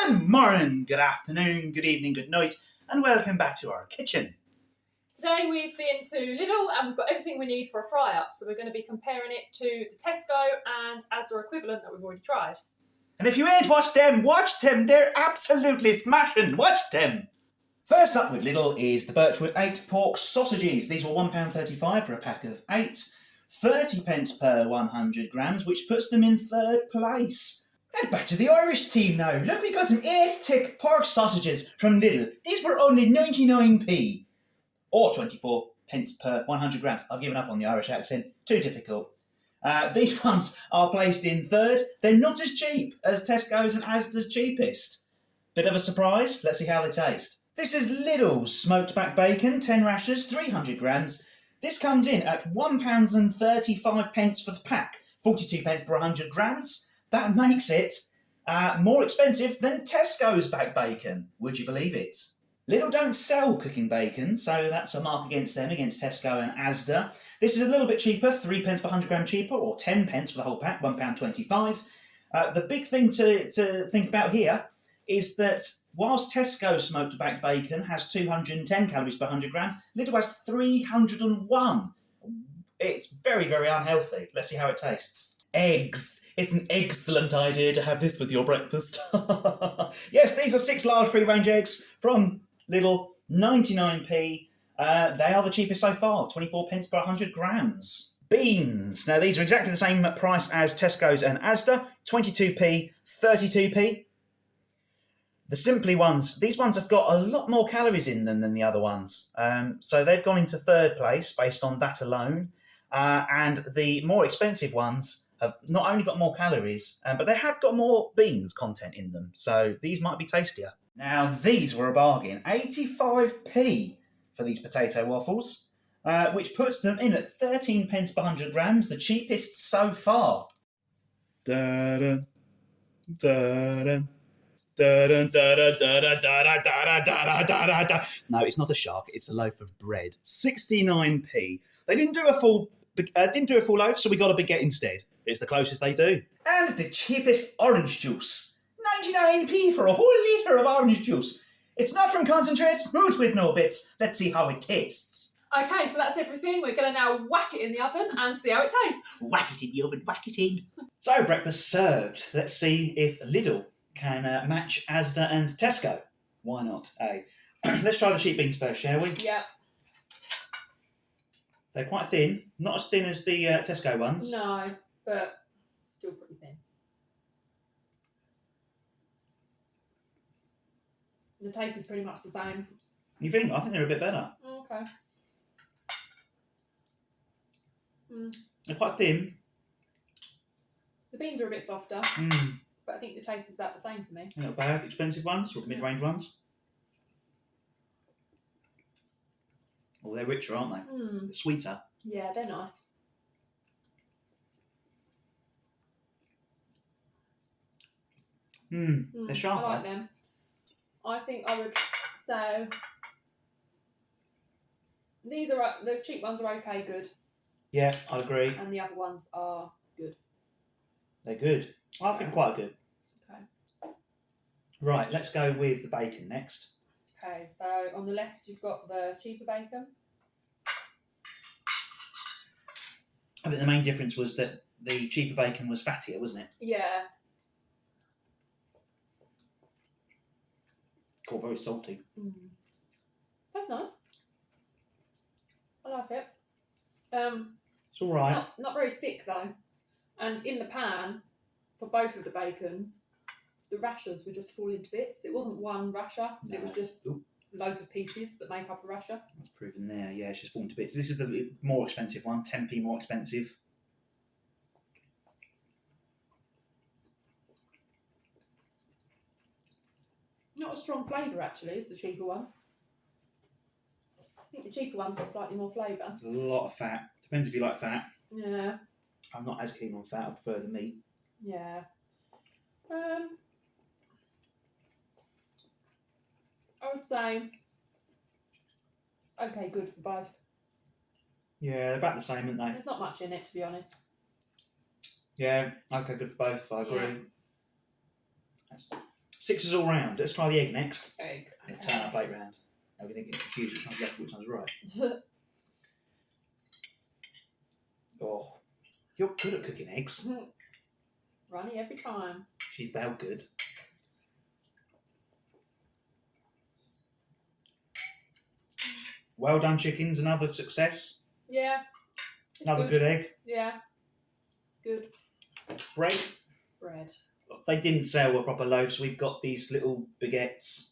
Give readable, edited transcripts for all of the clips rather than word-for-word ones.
Good morning, good afternoon, good evening, good night, and welcome back to our kitchen. Today we've been to Lidl and we've got everything we need for a fry-up, so we're going to be comparing it to the Tesco and Asda equivalent that we've already tried. And if you ain't watched them, they're absolutely smashing, watch them! First up with Lidl is the Birchwood 8 pork sausages. These were £1.35 for a pack of 8, 30 pence per 100 grams, which puts them in third place. And back to the Irish team now. Look, we got some 8-tick pork sausages from Lidl. These were only 99p. Or 24 pence per 100 grams. I've given up on the Irish accent. Too difficult. These ones are placed in third. They're not as cheap as Tesco's and Asda's cheapest. Bit of a surprise. Let's see how they taste. This is Lidl's smoked back bacon, 10 rashers, 300 grams. This comes in at £1.35 for the pack, 42 pence per 100 grams. That makes it more expensive than Tesco's back bacon. Would you believe it? Lidl don't sell cooking bacon, so that's a mark against them, against Tesco and Asda. This is a little bit cheaper, 3 pence per 100 gram cheaper, or 10 pence for the whole pack, £1.25. The big thing to think about here is that whilst Tesco smoked back bacon has 210 calories per 100 grams, Lidl has 301. It's very, very unhealthy. Let's see how it tastes. Eggs. It's an excellent idea to have this with your breakfast. Yes, these are 6 large free-range eggs from Lidl, 99p. They are the cheapest so far, 24 pence per 100 grams. Beans. Now, these are exactly the same price as Tesco's and Asda, 22p, 32p. The Simply ones, these ones have got a lot more calories in them than the other ones. So they've gone into third place based on that alone. And the more expensive ones have not only got more calories, but they have got more beans content in them. So these might be tastier. Now, these were a bargain. 85p for these potato waffles, which puts them in at 13 pence per 100 grams, the cheapest so far. Da-da, da-da. No, it's not a shark. It's a loaf of bread. 69p. They didn't do a full loaf, so we got a baguette instead. It's the closest they do. And the cheapest orange juice. 99p for a whole litre of orange juice. It's not from concentrate, smooth with no bits. Let's see how it tastes. Okay, so that's everything. We're going to now whack it in the oven and see how it tastes. Whack it in the oven, whack it in. So, breakfast served. Let's see if Lidl can match Asda and Tesco. Why not, eh? Let's try the sheep beans first, shall we? Yeah. They're quite thin. Not as thin as the Tesco ones. No, but still pretty thin. The taste is pretty much the same. You think? I think they're a bit better. Okay. They're quite thin. The beans are a bit softer. But I think the taste is about the same for me. Not bad. Expensive ones or mid-range ones? Oh, they're richer, aren't they? They're sweeter. Yeah, they're nice. They're sharp. I like them. I think I would say these are the cheap ones are okay, good. Yeah, I agree. And the other ones are good. They're good. I think quite good. Okay. Right, let's go with the bacon next. Okay, so on the left you've got the cheaper bacon. I think the main difference was that the cheaper bacon was fattier, wasn't it? Yeah. Oh, very salty. That's nice. I like it. It's all right. Not very thick though. And in the pan, for both of the bacons, the rashers were just falling to bits. It wasn't one rasher. No. It was just loads of pieces that make up a rasher. That's proven there. Yeah, it's just falling to bits. This is the more expensive one, 10p more expensive. Not a strong flavour actually, is the cheaper one. I think the cheaper one's got slightly more flavour. There's a lot of fat. Depends if you like fat. Yeah. I'm not as keen on fat. I prefer the meat. Yeah. I would say okay, good for both. Yeah, they're about the same, aren't they? There's not much in it, to be honest. Yeah, okay, good for both. I agree. Yeah. Sixes all round. Let's try the egg next. Egg. Let's turn our plate round. Are we going to get confused which one's left, which one's right? Oh, you're good at cooking eggs. Runny every time. She's that good. Well done, chickens. Another success. Yeah. Another good egg. Yeah. Good. Bread. Bread. They didn't sell a proper loaf, so we've got these little baguettes.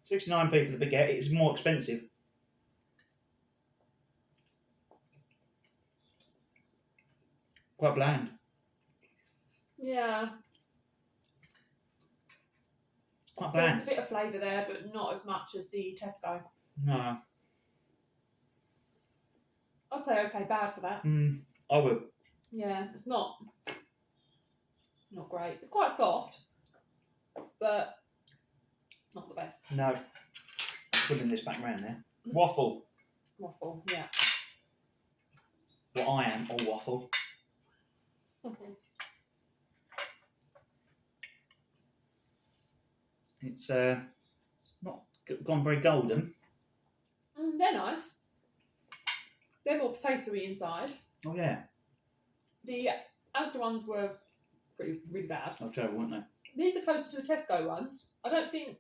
69p for the baguette. It's more expensive. Quite bland. Yeah. Quite There's bland. a bit of flavour there, but not as much as the Tesco. No. I'd say okay, bad for that. I would. Yeah, it's not great. It's quite soft, but not the best. No. Putting this back round there. Waffle. Waffle, yeah. What I am, or waffle. It's not gone very golden. They're nice. They're more potatoey inside. Oh yeah. The Asda ones were really bad. Oh, terrible, weren't they? These are closer to the Tesco ones. I don't think...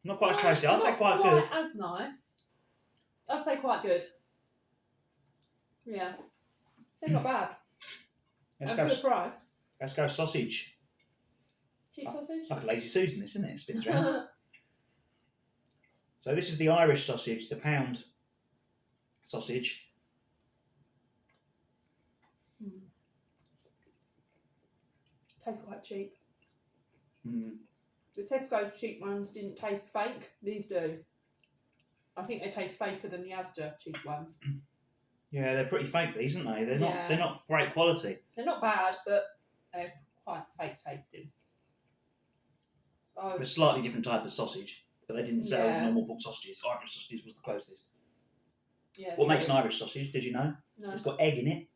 Not quite as tasty. I'd say quite good. good. Not as nice. I'd say quite good. Yeah. They're not bad. And for the price. Let's go sausage. Cheap sausage? Like a lazy Susan, this, isn't it? It spins round. So this is the Irish sausage, the pound sausage. Tastes quite cheap. Mm. The Tesco cheap ones didn't taste fake. These do. I think they taste faker than the Asda cheap ones. Yeah, they're pretty fake, these, aren't they? They're not. Yeah. They're not great quality. They're not bad, but they're quite fake tasting. So They're a slightly different type of sausage, but they didn't sell Yeah. normal pork sausages. Irish sausages was the closest. yeah. What true. makes an Irish sausage? Did you know? No. It's got egg in it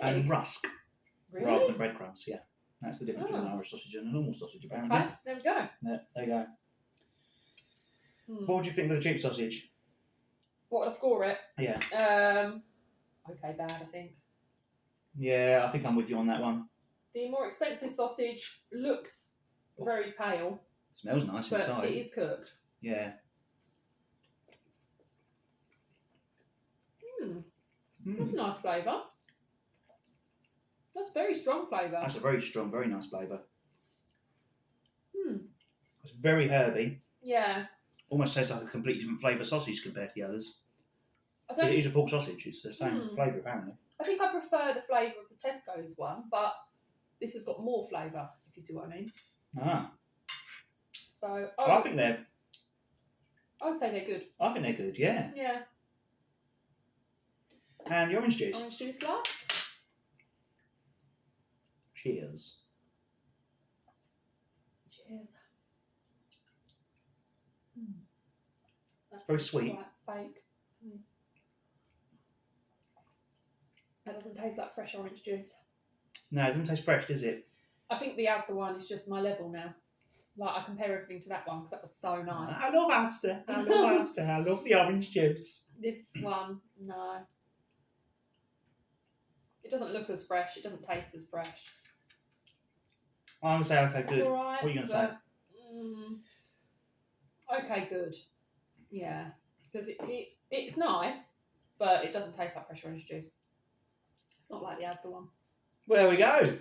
and Egg? rusk rather Really? than breadcrumbs. Yeah, that's the difference between an Irish sausage and a normal sausage, apparently. Okay, there we go. Yeah, there you go. What would you think of the cheap sausage? What would I score it? Yeah. Okay, bad, I think. Yeah, I think I'm with you on that one. The more expensive sausage looks very pale, Smells nice but inside. it is cooked. Yeah. That's a nice flavour. That's very strong flavour. That's a very strong, very nice flavour. Hmm. It's very herby. Yeah. Almost tastes like a completely different flavour sausage compared to the others. I But don't. it is a pork sausage. It's the same flavour, apparently. I think I prefer the flavour of the Tesco's one, but this has got more flavour, if you see what I mean. Ah. So I think they're. I would say they're good. I think they're good. Yeah. Yeah. And the orange juice. Orange juice last. Cheers. Cheers. That Very tastes sweet. Quite fake to me. That doesn't taste like fresh orange juice. No, it doesn't taste fresh, does it? I think the Asda one is just my level now. Like, I compare everything to that one because that was so nice. I love Asda. I love Asda. I love the orange juice. This one, no. It doesn't look as fresh. It doesn't taste as fresh. I'm going to say, okay, It's good. all right, What are you going to say? Okay, good. Yeah. Because it's nice, but it doesn't taste like fresh orange juice. It's not like the Asda one. Well, there we go.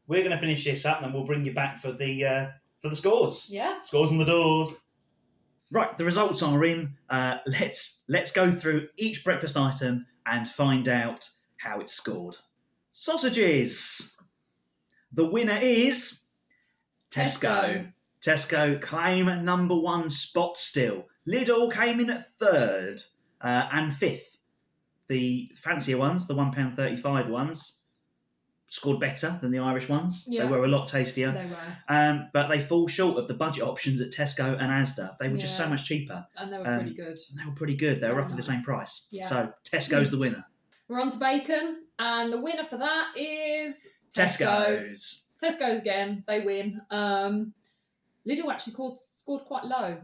We're going to finish this up and then we'll bring you back for the scores. Yeah. Scores on the doors. Right, the results are in. Let's go through each breakfast item and find out how it's scored. Sausages. The winner is Tesco. Tesco claim number one spot still. Lidl came in at third and fifth. The fancier ones, the £1.35 ones, scored better than the Irish ones. Yeah. They were a lot tastier. They were. But they fall short of the budget options at Tesco and Asda. They were just so Yeah. much cheaper. And they were pretty good. They were pretty good. They were Very roughly the nice. same price. Yeah. So Tesco's the winner. We're on to bacon, and the winner for that is Tesco's. Tesco's again. They win. Lidl actually scored quite low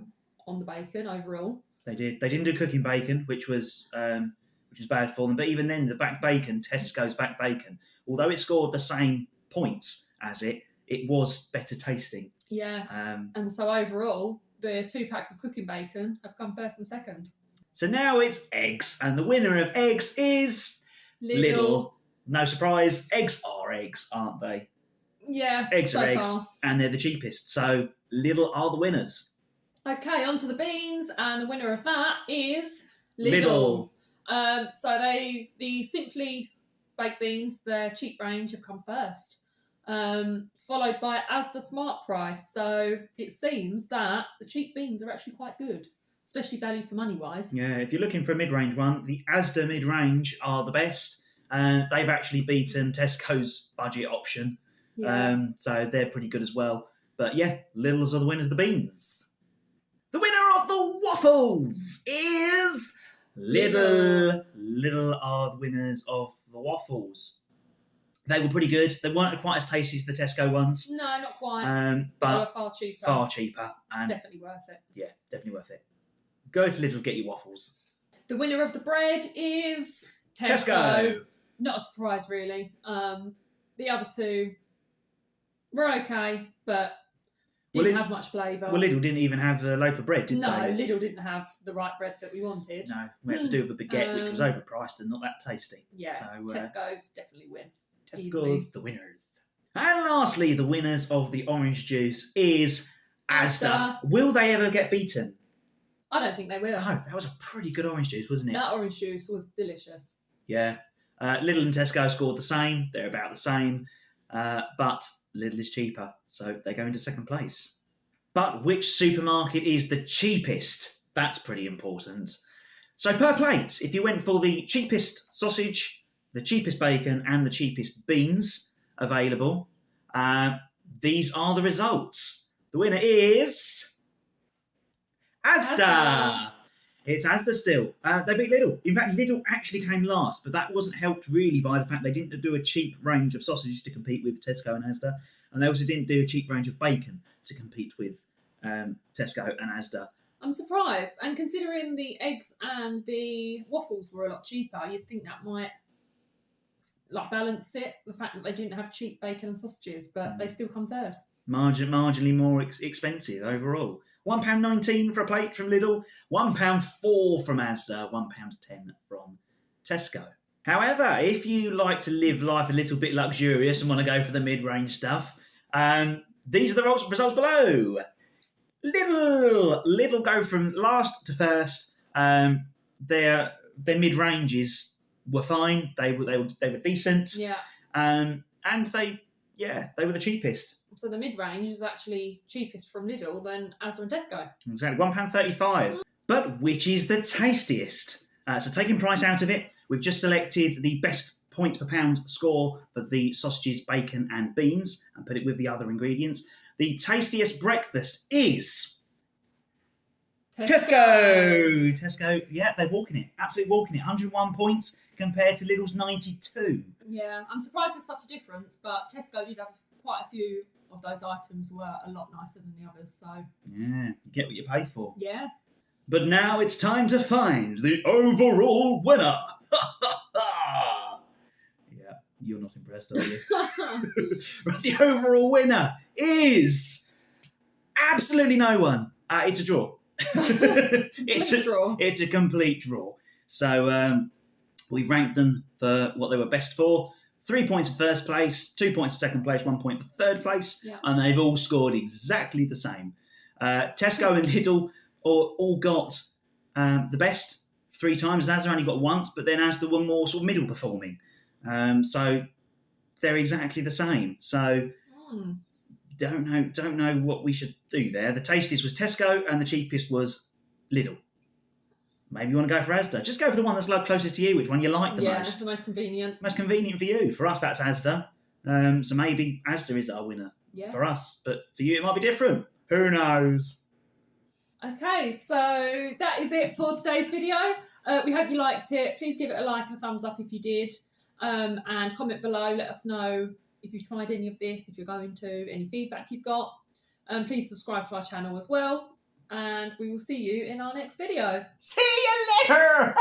on the bacon overall. They did. They didn't do cooking bacon, which was bad for them. But even then, the back bacon, Tesco's back bacon, although it scored the same points as it was better tasting. Yeah. And so overall, the 2 packs of cooking bacon have come first and second. So now it's eggs, and the winner of eggs is Lidl. No surprise, eggs are eggs, aren't they? Yeah, eggs so are eggs, far. And they're the cheapest. So Lidl are the winners. Okay, on to the beans, and the winner of that is Lidl. So the simply baked beans, their cheap range, have come first, followed by Asda Smart Price. So it seems that the cheap beans are actually quite good, especially value for money wise. Yeah, if you're looking for a mid-range one, the Asda mid-range are the best. They've actually beaten Tesco's budget option. Yeah. So they're pretty good as well. But yeah, Lidl's are the winners of the beans. The winner of the waffles is Lidl. Lidl are the winners of the waffles. They were pretty good. They weren't quite as tasty as the Tesco ones. No, not quite. But they were far cheaper. Far cheaper. And definitely worth it. Yeah, definitely worth it. Go to Lidl to get your waffles. The winner of the bread is Tesco. Not a surprise, really. The other two were okay, but didn't have much flavour. Well, Lidl didn't even have a loaf of bread, did they? No, Lidl didn't have the right bread that we wanted. No, we had to do with the baguette, which was overpriced and not that tasty. Yeah, so, Tesco's definitely win. Tesco's the winners. And lastly, the winners of the orange juice is Asda. Will they ever get beaten? I don't think they will. No, that was a pretty good orange juice, wasn't it? That orange juice was delicious. Yeah. Lidl and Tesco scored the same. They're about the same. But Lidl is cheaper, so they go into second place. But which supermarket is the cheapest? That's pretty important. So per plate, if you went for the cheapest sausage, the cheapest bacon, and the cheapest beans available, these are the results. The winner is Asda. It's Asda still. They beat Lidl. In fact, Lidl actually came last, but that wasn't helped really by the fact they didn't do a cheap range of sausage to compete with Tesco and Asda, and they also didn't do a cheap range of bacon to compete with Tesco and Asda. I'm surprised, and considering the eggs and the waffles were a lot cheaper, you'd think that might balance it. The fact that they didn't have cheap bacon and sausages, but they still come third. Marginally more expensive overall. £1.19 for a plate from Lidl, £1.04 from Asda, £1.10 from Tesco. However, if you like to live life a little bit luxurious and want to go for the mid-range stuff, these are the results below. Lidl go from last to first. Their mid-ranges were fine. They were decent. Yeah. And they were the cheapest. So the mid-range is actually cheapest from Lidl than Asda and Tesco. Exactly, £1.35. But which is the tastiest? So taking price out of it, we've just selected the best points per pound score for the sausages, bacon and beans and put it with the other ingredients. The tastiest breakfast is Tesco. Tesco, yeah, they're walking it. Absolutely walking it. 101 points compared to Lidl's 92. Yeah, I'm surprised there's such a difference, but Tesco did have quite a few of those items were a lot nicer than the others, so... Yeah, you get what you pay for. Yeah. But now it's time to find the overall winner. Yeah, you're not impressed, are you? The overall winner is absolutely no one. It's a draw. It's a complete draw. So we've ranked them for what they were best for. 3 points for first place, 2 points for second place, 1 point for third place, and they've all scored exactly the same. Tesco and Lidl all got the best 3 times. Asda only got once, but then Asda were more sort of middle performing. So they're exactly the same. So don't know what we should do there. The tastiest was Tesco and the cheapest was Lidl. Maybe you want to go for Asda. Just go for the one that's closest to you, which one you like the most. Yeah, the most convenient. Most convenient for you. For us, that's Asda. So maybe Asda is our winner for us. But for you, it might be different. Who knows? Okay, so that is it for today's video. We hope you liked it. Please give it a like and a thumbs up if you did. And comment below. Let us know if you've tried any of this, if you're going to, any feedback you've got. Please subscribe to our channel as well. And we will see you in our next video. See you later!